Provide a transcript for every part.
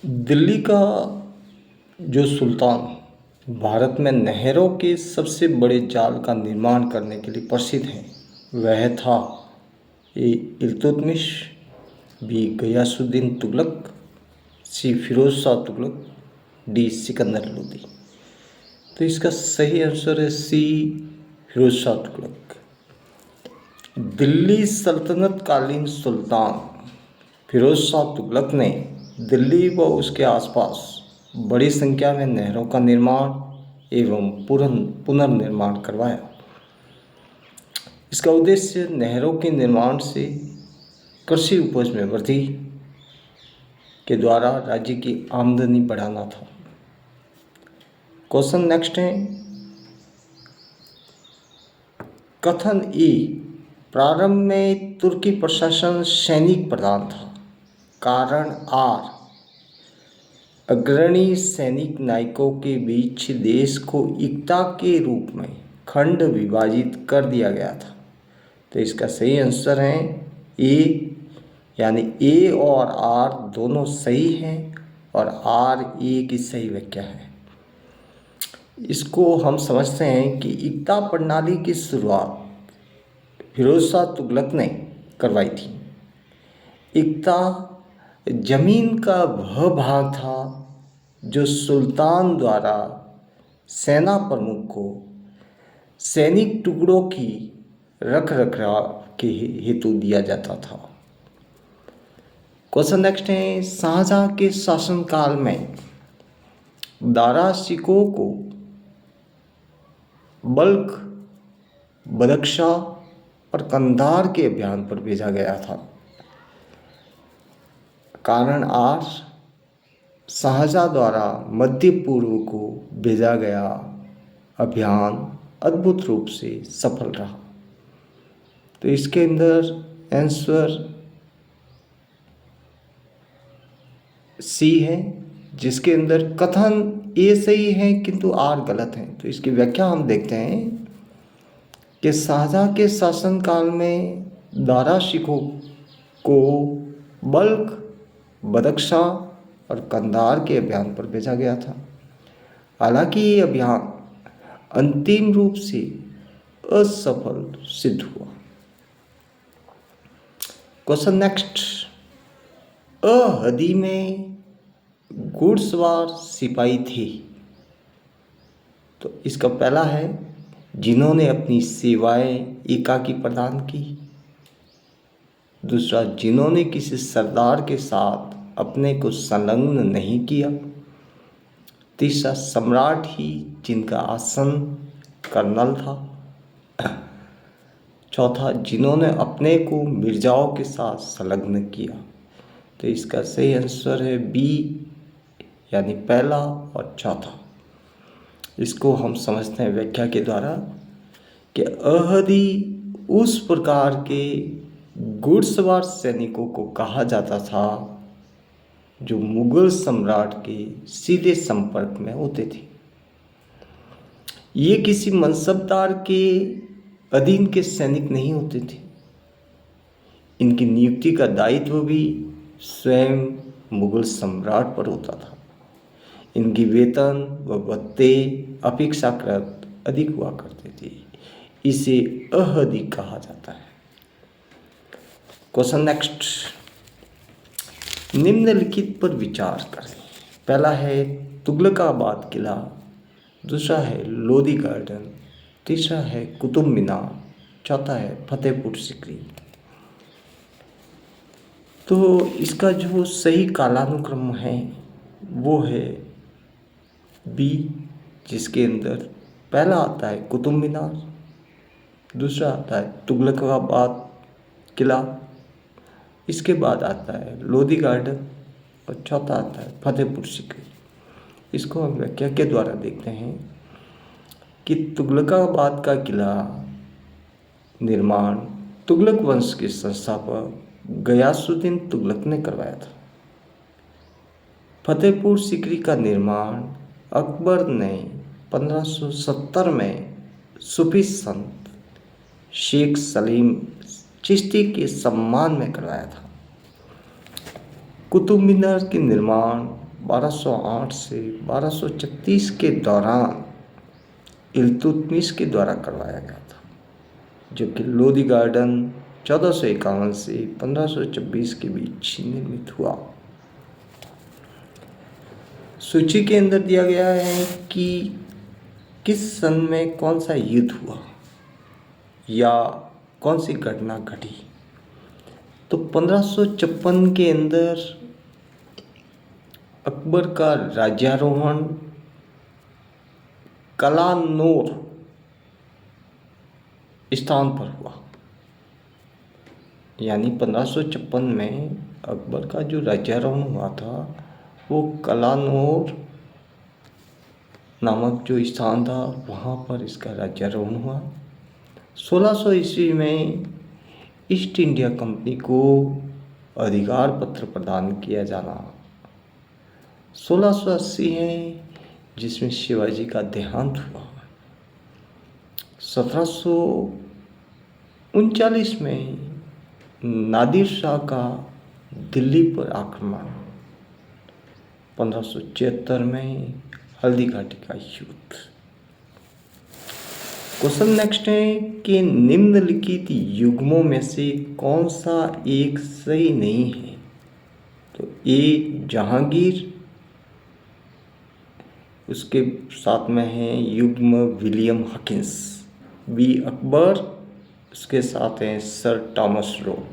दिल्ली का जो सुल्तान भारत में नहरों के सबसे बड़े जाल का निर्माण करने के लिए प्रसिद्ध है, वह था ए इल्तुतमिश, बी गयासुद्दीन तुगलक, सी फिरोज शाह तुगलक, डी सिकंदर लोदी। तो इसका सही आंसर है सी फिरोज शाह तुगलक। दिल्ली सल्तनत कालीन सुल्तान फिरोज शाह तुगलक ने दिल्ली व उसके आसपास बड़ी संख्या में नहरों का निर्माण एवं पुनर्निर्माण करवाया। इसका उद्देश्य नहरों के निर्माण से कृषि उपज में वृद्धि के द्वारा राज्य की आमदनी बढ़ाना था। क्वेश्चन नेक्स्ट है, कथन ए प्रारंभ में तुर्की प्रशासन सैनिक प्रधान था। कारण आर अग्रणी सैनिक नायकों के बीच देश को एकता के रूप में खंड विभाजित कर दिया गया था। तो इसका सही आंसर है ए, यानी ए और आर दोनों सही हैं और आर ए की सही व्याख्या है। इसको हम समझते हैं कि एकता प्रणाली की शुरुआत फिरोज शाह तुगलक ने करवाई थी। एकता जमीन का वह भाग था जो सुल्तान द्वारा सेना प्रमुख को सैनिक टुकड़ों की रख रखाव के हेतु दिया जाता था। क्वेश्चन नेक्स्ट है, शाहजहां के शासनकाल में दारा शिकोह को बल्ख, बदख्शा और कंधार के अभियान पर भेजा गया था। कारण आर शाहजहां द्वारा मध्य पूर्व को भेजा गया अभियान अद्भुत रूप से सफल रहा। तो इसके अंदर आंसर सी है, जिसके अंदर कथन ए सही है किंतु आर गलत है। तो इसकी व्याख्या हम देखते हैं कि शाहजहां के शासनकाल में दारा शिकोह को बल्ख, बदख्शा और कंधार के अभियान पर भेजा गया था। हालांकि ये अभियान अंतिम रूप से असफल सिद्ध हुआ। क्वेश्चन नेक्स्ट, अहदी में घुड़सवार सिपाही थे। तो इसका पहला है जिन्होंने अपनी सेवाएं एकाकी प्रदान की। दूसरा, जिन्होंने किसी सरदार के साथ अपने को संलग्न नहीं किया। तीसरा, सम्राट ही जिनका आसन कर्नल था। चौथा, जिन्होंने अपने को मिर्जाओं के साथ संलग्न किया। तो इसका सही आंसर है बी, यानी पहला और चौथा। इसको हम समझते हैं व्याख्या के द्वारा कि अहदी उस प्रकार के घुड़सवार सैनिकों को कहा जाता था जो मुगल सम्राट के सीधे संपर्क में होते थे। ये किसी मनसबदार के अधीन के सैनिक नहीं होते थे। इनकी नियुक्ति का दायित्व भी स्वयं मुगल सम्राट पर होता था। इनकी वेतन व भत्ते अपेक्षाकृत अधिक हुआ करते थे। इसे अहदी कहा जाता है। क्वेश्चन नेक्स्ट, निम्नलिखित पर विचार करें। पहला है तुगलकाबाद किला, दूसरा है लोधी गार्डन, तीसरा है कुतुब मीनार, चौथा है फतेहपुर सीकरी। तो इसका जो सही कालानुक्रम है वो है बी, जिसके अंदर पहला आता है कुतुब मीनार, दूसरा आता है तुगलकाबाद किला, इसके बाद आता है लोधी गार्डन और चौथा आता है फतेहपुर सीकरी। इसको हम व्याख्या के द्वारा देखते हैं कि तुगलकाबाद का किला निर्माण तुगलक वंश के संस्थापक गयासुद्दीन तुगलक ने करवाया था। फतेहपुर सीकरी का निर्माण अकबर ने 1570 में सूफी संत शेख सलीम चिश्ती के सम्मान में करवाया था। कुतुब मीनार के निर्माण 1208 से 1236 के दौरान इल्तुतमिश के द्वारा करवाया गया था, जबकि लोदी गार्डन 1451 से 1526 के बीच निर्मित हुआ। सूची के अंदर दिया गया है कि किस सन में कौन सा युद्ध हुआ या कौन सी घटना घटी। तो 1556 के अंदर अकबर का राज्यारोहण कलानौर स्थान पर हुआ, यानी 1556 में अकबर का जो राज्यारोहण हुआ था वो कलानौर नामक जो स्थान था वहाँ पर इसका राज्यारोहण हुआ। 1600 ईस्वी में ईस्ट इंडिया कंपनी को अधिकार पत्र प्रदान किया जाना। 1680 है जिसमें शिवाजी का देहांत हुआ। 1739 में नादिर शाह का दिल्ली पर आक्रमण। 1576 में हल्दी घाटी का युद्ध। क्वेश्चन नेक्स्ट है कि निम्नलिखित युग्मों में से कौन सा एक सही नहीं है। तो ए जहांगीर, उसके साथ में है युग्म विलियम हकिंस। बी अकबर, उसके साथ हैं सर टॉमस रो।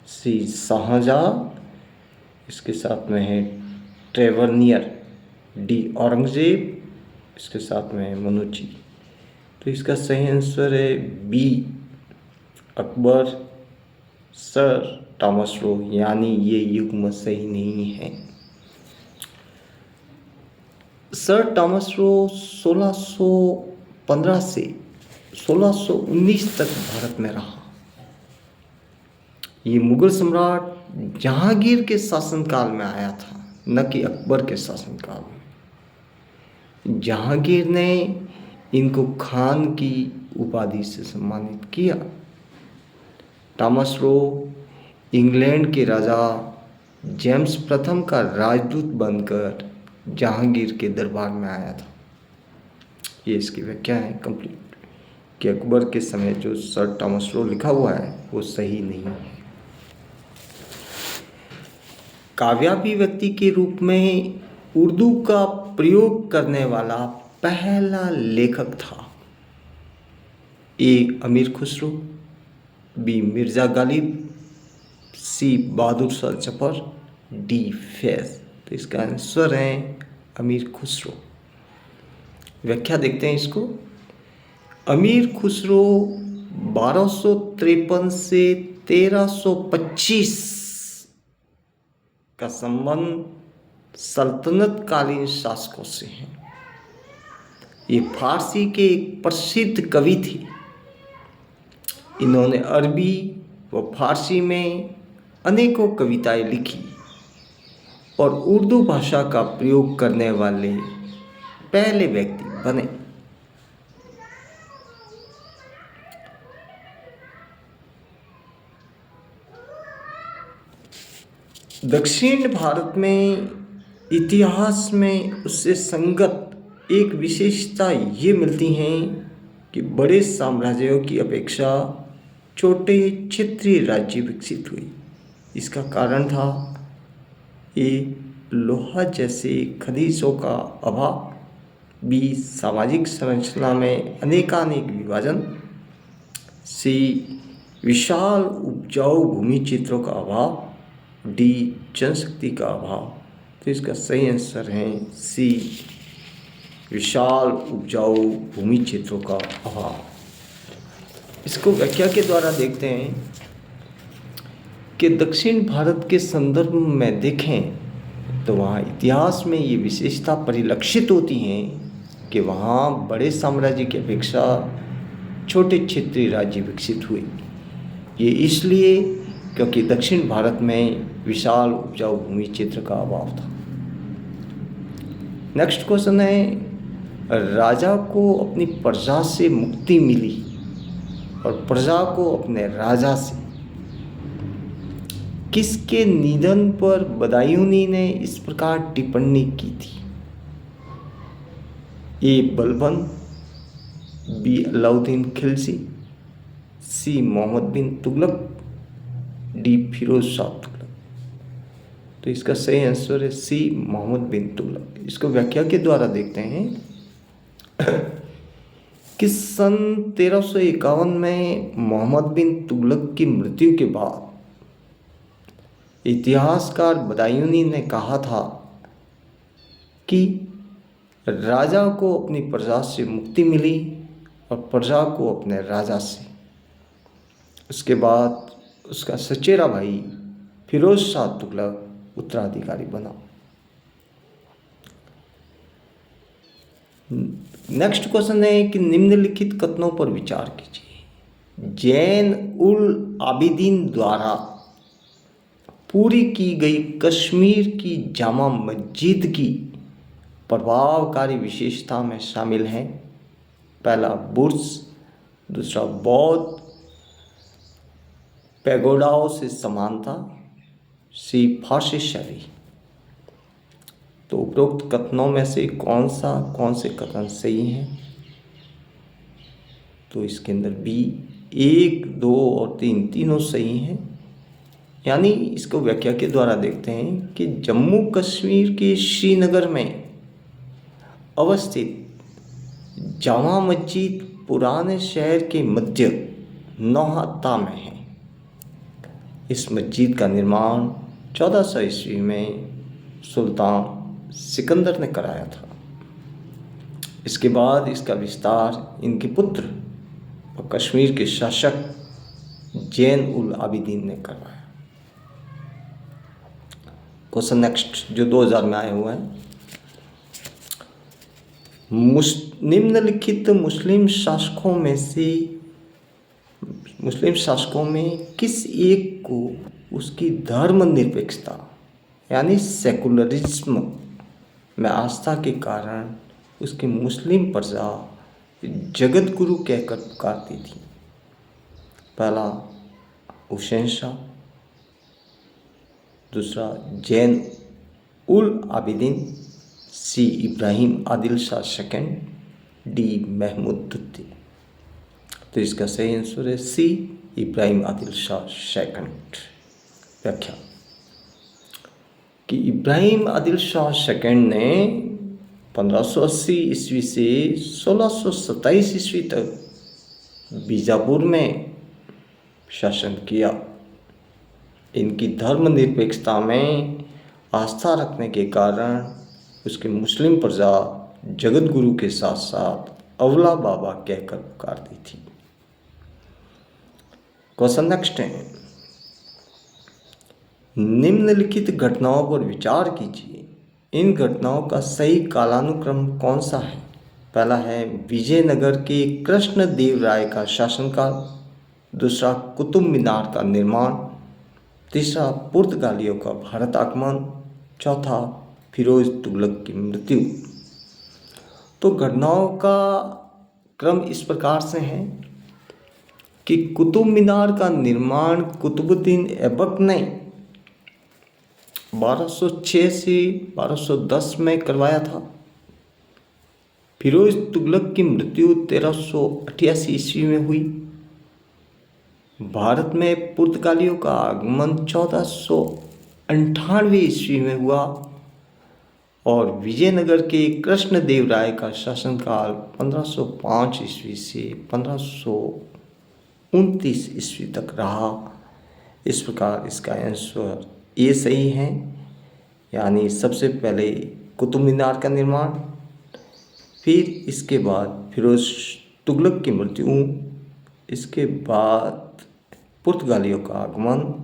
सी शाहजहां, इसके साथ में है ट्रेवरनियर। डी औरंगजेब, इसके साथ में है मनुची। तो इसका सही आंसर है B Akbar sir Thomas Roe, यानी ये युग्म सही नहीं है। सर टॉमस रो 1615 से 1619 तक भारत में रहा। ये मुगल सम्राट जहांगीर के शासनकाल में आया था, न कि अकबर के शासनकाल में। जहांगीर ने इनको खान की उपाधि से सम्मानित किया। टॉमस रो इंग्लैंड के राजा जेम्स प्रथम का राजदूत बनकर जहांगीर के दरबार में आया था। ये इसकी व्याख्या है कंप्लीट कि अकबर के समय जो सर टॉमस रो लिखा हुआ है वो सही नहीं है। काव्याभिव्यक्ति के रूप में उर्दू का प्रयोग करने वाला पहला लेखक था। ए अमीर खुसरो, बी मिर्ज़ा गालिब, सी बहादुर शाह जफर, डी फैज़। तो इसका आंसर है अमीर खुसरो। व्याख्या देखते हैं इसको। अमीर खुसरो 1253 से 1325 का संबंध सल्तनत कालीन शासकों से है। ये फारसी के एक प्रसिद्ध कवि थे। इन्होंने अरबी व फारसी में अनेकों कविताएं लिखी और उर्दू भाषा का प्रयोग करने वाले पहले व्यक्ति बने। दक्षिण भारत में इतिहास में उससे संगत एक विशेषता ये मिलती हैं कि बड़े साम्राज्यों की अपेक्षा छोटे क्षेत्रीय राज्य विकसित हुए। इसका कारण था ए लोहा जैसे खनिजों का अभाव, बी सामाजिक संरचना में अनेकानेक विभाजन, सी विशाल उपजाऊ भूमि क्षेत्रों का अभाव, डी जनशक्ति का अभाव। तो इसका सही आंसर है सी विशाल उपजाऊ भूमि क्षेत्रों का अभाव। इसको व्याख्या के द्वारा देखते हैं कि दक्षिण भारत के संदर्भ में देखें तो वहाँ इतिहास में ये विशेषता परिलक्षित होती हैं कि वहाँ बड़े साम्राज्य की अपेक्षा छोटे क्षेत्रीय राज्य विकसित हुए। ये इसलिए क्योंकि दक्षिण भारत में विशाल उपजाऊ भूमि क्षेत्र का अभाव था। नेक्स्ट क्वेश्चन है, राजा को अपनी प्रजा से मुक्ति मिली और प्रजा को अपने राजा से। किसके निधन पर बदायूंनी ने इस प्रकार टिप्पणी की थी? ए बलबन, बी अलाउद्दीन खिलजी, सी मोहम्मद बिन तुगलक, डी फिरोज शाह तुगलक। तो इसका सही आंसर है सी मोहम्मद बिन तुगलक। इसको व्याख्या के द्वारा देखते हैं कि सन 1351 में मोहम्मद बिन तुगलक की मृत्यु के बाद इतिहासकार बदायूंनी ने कहा था कि राजा को अपनी प्रजा से मुक्ति मिली और प्रजा को अपने राजा से। उसके बाद उसका सचेरा भाई फिरोज शाह तुगलक उत्तराधिकारी बना। नेक्स्ट क्वेश्चन है कि निम्नलिखित कथनों पर विचार कीजिए। जैन उल आबिदीन द्वारा पूरी की गई कश्मीर की जामा मस्जिद की प्रभावकारी विशेषता में शामिल हैं। पहला बुर्ज, दूसरा बौद्ध पैगोडाओं से समानता, सी फारसी शैली। तो उपरोक्त कथनों में से कौन से कथन सही हैं? तो इसके अंदर बी 1, 2 और 3 तीनों सही हैं। यानी इसको व्याख्या के द्वारा देखते हैं कि जम्मू कश्मीर के श्रीनगर में अवस्थित जामा मस्जिद पुराने शहर के मध्य नौहत्ता में है। इस मस्जिद का निर्माण 1400 ईस्वी में सुल्तान सिकंदर ने कराया था। इसके बाद इसका विस्तार इनके पुत्र और कश्मीर के शासक जैन उल आबिदीन ने करवाया। क्वेश्चन नेक्स्ट जो 2000 में आए हुए हैं। निम्नलिखित मुस्लिम शासकों में किस एक को उसकी धर्मनिरपेक्षता यानी सेकुलरिज्म में आस्था के कारण उसकी मुस्लिम प्रजा जगत गुरु कहकर पुकारती थी? पहला हुसैन शाह, दूसरा जैन उल आबिदीन, सी इब्राहिम आदिल शाह सेकंड, डी महमूद दुत्ती। तो इसका सही आंसर है सी इब्राहिम आदिल शाह सेकंड। व्याख्या कि इब्राहिम आदिल शाह सेकंड ने 1580 ईस्वी से 1627 ईस्वी तक बीजापुर में शासन किया। इनकी धर्मनिरपेक्षता में आस्था रखने के कारण उसकी मुस्लिम प्रजा जगत गुरु के साथ साथ अवला बाबा कहकर पुकारती थी। क्वेश्चन नेक्स्ट है। निम्नलिखित घटनाओं पर विचार कीजिए। इन घटनाओं का सही कालानुक्रम कौन सा है? पहला है विजयनगर के कृष्णदेव राय का शासनकाल, दूसरा कुतुब मीनार का निर्माण, तीसरा पुर्तगालियों का भारत आगमन, चौथा फिरोज तुगलक की मृत्यु। तो घटनाओं का क्रम इस प्रकार से है कि कुतुब मीनार का निर्माण कुतुबुद्दीन ऐबक ने 1206 से 1210 में करवाया था। फिरोज तुगलक की मृत्यु 1388 ईस्वी में हुई। भारत में पुर्तगालियों का आगमन 1498 ईस्वी में हुआ और विजयनगर के कृष्णदेव राय का शासनकाल 1505 ईस्वी से 1529 ईस्वी तक रहा। इस प्रकार इसका आंसर ये सही है। यानी सबसे पहले कुतुब मीनार का निर्माण, फिर इसके बाद फिरोज तुगलक की मृत्यु, इसके बाद पुर्तगालियों का आगमन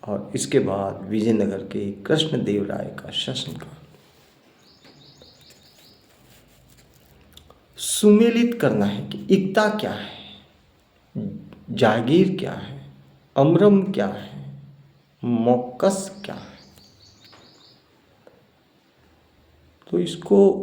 और इसके बाद विजयनगर के कृष्णदेव राय का शासनकाल। सुमेलित करना है कि इक्ता क्या है, जागीर क्या है, अमरम क्या है, मौकस क्या है। तो इसको